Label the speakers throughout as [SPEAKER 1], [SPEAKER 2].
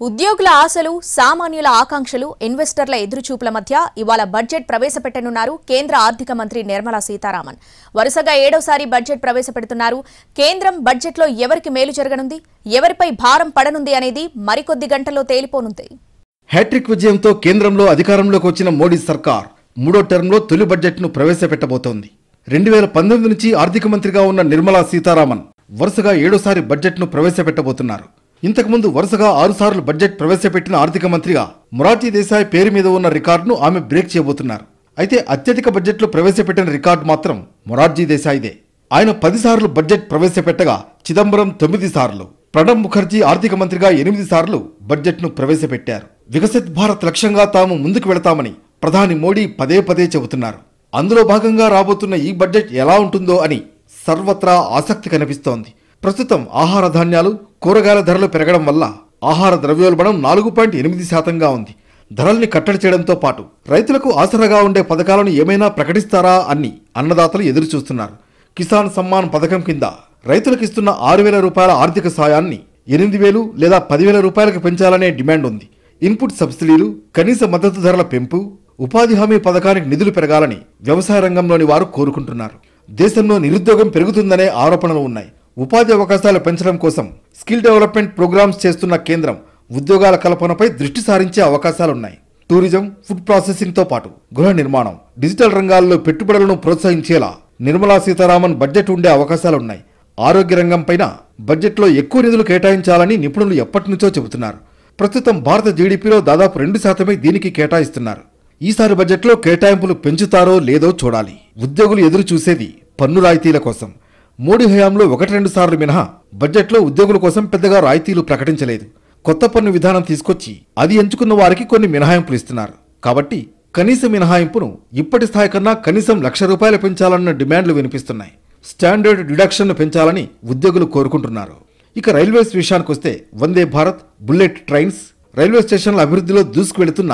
[SPEAKER 1] ఉద్యోగుల ఆశలు, సామాన్యుల ఆకాంక్షలు, ఇన్వెస్టర్ల ఎదురుచూపుల మధ్య ఇవాళ బడ్జెట్ ప్రవేశపెట్టనున్నారు కేంద్ర ఆర్థిక మంత్రి నిర్మలా సీతారామన్. వరుసగా 7వసారి బడ్జెట్ ప్రవేశపెడుతున్నారు. కేంద్రం బడ్జెట్లో ఎవరికి మేలు జరగనుంది, ఎవరిపై భారం పడనుంది అనేది మరికొద్ది గంటల్లో తేలిపోనుంది.
[SPEAKER 2] హ్యాట్రిక్ విజయంతో కేంద్రంలో అధికారంలోకి వచ్చిన మోడీ సర్కార్ మూడో టర్మ్లో తొలి బడ్జెట్ను ప్రవేశపెట్టబోతోంది. 2019 నుంచి ఆర్థిక మంత్రిగా ఉన్న నిర్మలా సీతారామన్ వరుసగా 7వసారి బడ్జెట్ను ప్రవేశపెట్టబోతున్నారు. ఇంతకుముందు వరుసగా 6 సార్లు బడ్జెట్ ప్రవేశపెట్టిన ఆర్థిక మంత్రిగా మొరార్జీ దేశాయ్ పేరు మీద ఉన్న రికార్డును ఆమె బ్రేక్ చేయబోతున్నారు. అయితే అత్యధిక బడ్జెట్లు ప్రవేశపెట్టిన రికార్డు మాత్రం మొరార్జీ దేశాయ్దే. ఆయన 10 సార్లు బడ్జెట్ ప్రవేశపెట్టగా చిదంబరం 9 సార్లు, ప్రణబ్ ముఖర్జీ ఆర్థిక మంత్రిగా 8 సార్లు బడ్జెట్ను ప్రవేశపెట్టారు. వికసిత్ భారత్ లక్ష్యంగా తాము ముందుకు వెళతామని ప్రధాని మోడీ పదే పదే చెబుతున్నారు. అందులో భాగంగా రాబోతున్న ఈ బడ్జెట్ ఎలా ఉంటుందో అని సర్వత్రా ఆసక్తి కనిపిస్తోంది. ప్రస్తుతం ఆహార ధాన్యాలు, కూరగాయల ధరలు పెరగడం వల్ల ఆహార ద్రవ్యోల్బణం 4.8%గా ఉంది. ధరల్ని కట్టడి చేయడంతో పాటు రైతులకు ఆసరాగా ఉండే పథకాలను ఏమైనా ప్రకటిస్తారా అని అన్నదాతలు ఎదురు చూస్తున్నారు. కిసాన్ సమ్మాన్ పథకం కింద రైతులకు ఇస్తున్న 6,000 రూపాయల ఆర్థిక సాయాన్ని 8,000 లేదా 10,000 రూపాయలకు పెంచాలనే డిమాండ్ ఉంది. ఇన్పుట్ సబ్సిడీలు, కనీస మద్దతు ధరల పెంపు, ఉపాధి హామీ పథకానికి నిధులు పెరగాలని వ్యవసాయ రంగంలోని వారు కోరుకుంటున్నారు. దేశంలో నిరుద్యోగం పెరుగుతుందనే ఆరోపణలు ఉన్నాయి. ఉపాధి అవకాశాలు పెంచడం కోసం స్కిల్ డెవలప్మెంట్ ప్రోగ్రామ్స్ చేస్తున్న కేంద్రం ఉద్యోగాల కల్పనపై దృష్టి సారించే అవకాశాలున్నాయి. టూరిజం, ఫుడ్ ప్రాసెసింగ్తో పాటు గృహ నిర్మాణం, డిజిటల్ రంగాల్లో పెట్టుబడులను ప్రోత్సహించేలా నిర్మలా సీతారామన్ బడ్జెట్ ఉండే అవకాశాలున్నాయి. ఆరోగ్య రంగం పైన బడ్జెట్లో ఎక్కువ నిధులు కేటాయించాలని నిపుణులు ఎప్పటినుంచో చెబుతున్నారు. ప్రస్తుతం భారత జీడీపీలో దాదాపు 2% దీనికి కేటాయిస్తున్నారు. ఈసారి బడ్జెట్లో కేటాయింపులు పెంచుతారో లేదో చూడాలి. ఉద్యోగులు ఎదురు చూసేది పన్ను రాయితీల కోసం. మోడీ హయాంలో 1-2 సార్లు మినహా బడ్జెట్లో ఉద్యోగుల కోసం పెద్దగా రాయితీలు ప్రకటించలేదు. కొత్త పన్ను విధానం తీసుకొచ్చి అది ఎంచుకున్న వారికి కొన్ని మినహాయింపులు ఇస్తున్నారు. కాబట్టి కనీస మినహాయింపును ఇప్పటి స్థాయి కన్నా కనీసం ₹1,00,000 పెంచాలన్న డిమాండ్లు వినిపిస్తున్నాయి. స్టాండర్డ్ డిడక్షన్ను పెంచాలని ఉద్యోగులు కోరుకుంటున్నారు. ఇక రైల్వేస్ విషయానికొస్తే Vande Bharat, bullet trains, railway స్టేషన్ల అభివృద్ధిలో దూసుకువెళుతున్న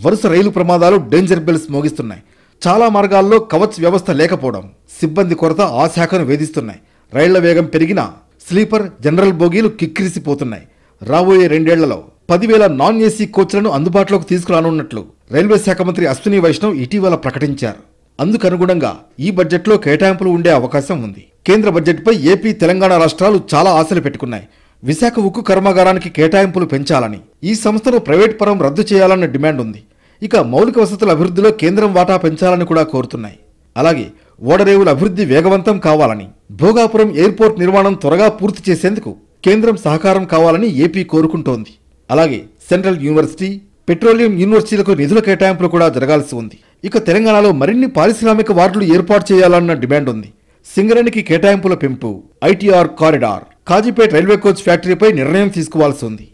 [SPEAKER 2] వరుస రైలు ప్రమాదాలు డేంజర్ బెల్స్ మోగిస్తున్నాయి. చాలా మార్గాల్లో కవచ్ వ్యవస్థ లేకపోవడం, సిబ్బంది కొరత ఆ శాఖను వేధిస్తున్నాయి. రైళ్ల వేగం పెరిగినా స్లీపర్, జనరల్ బోగీలు కిక్కిరిసిపోతున్నాయి. రాబోయే 2 ఏళ్లలో 10,000 నాన్ ఏసీ కోచ్లను అందుబాటులోకి తీసుకురానున్నట్లు రైల్వే శాఖ మంత్రి అశ్విని వైష్ణవ్ ఇటీవల ప్రకటించారు. అందుకనుగుణంగా ఈ బడ్జెట్లో కేటాయింపులు ఉండే అవకాశం ఉంది. కేంద్ర బడ్జెట్పై ఏపీ, తెలంగాణ రాష్ట్రాలు చాలా ఆశలు పెట్టుకున్నాయి. విశాఖ ఉక్కు కర్మాగారానికి కేటాయింపులు పెంచాలని, ఈ సంస్థను ప్రైవేట్ పరం రద్దు చేయాలన్న డిమాండ్ ఉంది. ఇక మౌలిక వసతుల అభివృద్ధిలో కేంద్రం వాటా పెంచాలని కూడా కోరుతున్నాయి. అలాగే ఓడరేవుల అభివృద్ధి వేగవంతం కావాలని, భోగాపురం ఎయిర్పోర్ట్ నిర్మాణం త్వరగా పూర్తి చేసేందుకు కేంద్రం సహకారం కావాలని ఏపీ కోరుకుంటోంది. అలాగే సెంట్రల్ యూనివర్సిటీ, పెట్రోలియం యూనివర్సిటీలకు నిధుల కేటాయింపులు కూడా జరగాల్సి ఉంది. ఇక తెలంగాణలో మరిన్ని పారిశ్రామిక వార్డులు ఏర్పాటు చేయాలన్న డిమాండ్ ఉంది. సింగరేణికి కేటాయింపుల పెంపు, ITR corridor, Kazipet railway coach ఫ్యాక్టరీపై నిర్ణయం తీసుకోవాల్సి ఉంది.